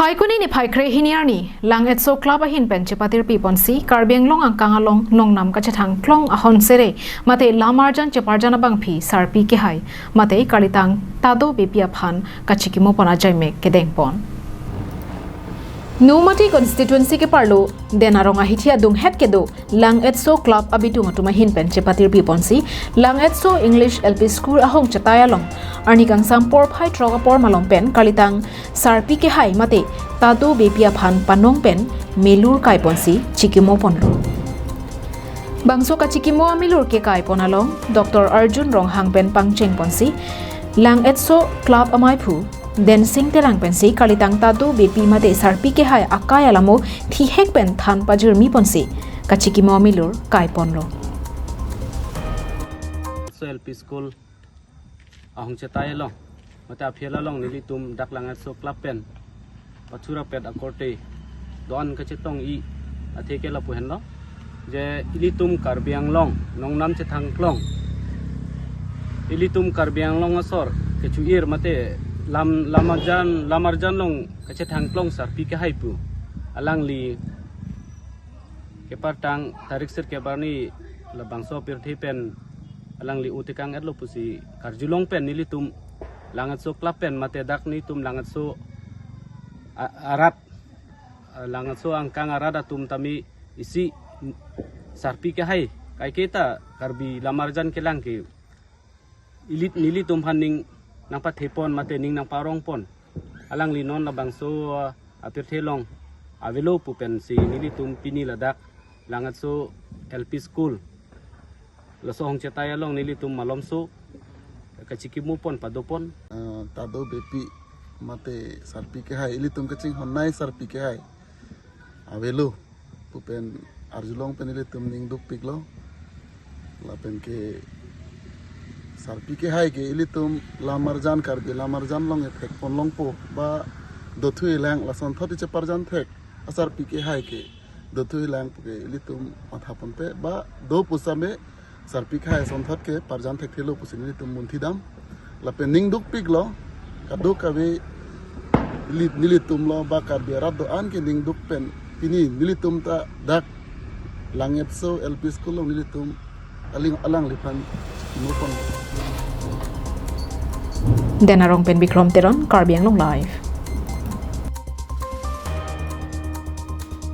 Phai kuni ni phai kre hiniar ni Lang-etso Club ahin pen chepatir pi ponsi Karbiang long ang kangalong nongnam kachatang klong ahon sere mate lamarjan cheparjana bang phi sarpi ke hai mate Karlitang Tado Beypi aphan kachikimo pona jaime kedeng pon Numati constituency ke parlo denaronga hithia dung het kedo Lang-etso Club abitung atuma hin pen chepatir pi ponsi Lang-etso English LP School ahong chataya long arni kang sampor phai troga por malong pen Karlitang sarpi ke hai mate Tado Beypi aphan panong pen melur kai ponsi chikimo ponlo bangso kachikimo milur ke kai ponalong Dr. Arjun rong hang pen pangcheng ponsi Lang-etso Club amai phu Den sing terang pensi Karlitang Tado Beypi mate sarpi ke hai akaya lamo thi hek pen than pajur mi ponsi kachikimo milur kai ponlo so LP school ahong chetai long mate aphela long nili tum dak Lang-etso Club pen pachura pet akorte don kachitong I atheke la puhen lo je ilitum Karbiang long nongnam che thang klong ilitum Karbiang long asor kechuir mate lamarjan long kache thangklong sarpi ke haipu alang li ke partang tarik ser ke barni labangso pirthi pen alang li utikang etlo pusi karjulong pen nilitum Lang-etso Club pen mate dak ni tum Lang-etso arat Lang-etso angkang arat atum tami isi sarpi ke hai kai kita karbi lamarjan ke lang ke ilit nilitum haning nang pathepon mate ning nang parong pon alang linon na bangso apir thelong avelo pupen si nilitum pini ladak Lang-etso LP School laso hong chetaya long nilitum malomso kachikimo pon padopon Tado Beypi mate sarpi ke hai ilitum kaching honnai sarpi ke hai avelo pupen arjulong pen ilitum ning duk piklo lapen ke sarpi ke hai ke ilitum lamarjan karbi lamarjan long ethek pon long po ba dothui lang lason thoti che parjan thek asarpi ke hai ke dothui lang ke ilitum mathapon pe ba do pusame sarpi ke hai son thot ke parjan thek thelo pusin ilitum munthi dam lape ning duk piglo kadu kabe nilitum lo ba karbi rad do an ke ning duk pen pini nilitum ta dak Lang-etso LP School lo nilitum alang lifan denarong pen bikrom teron Karbiang long live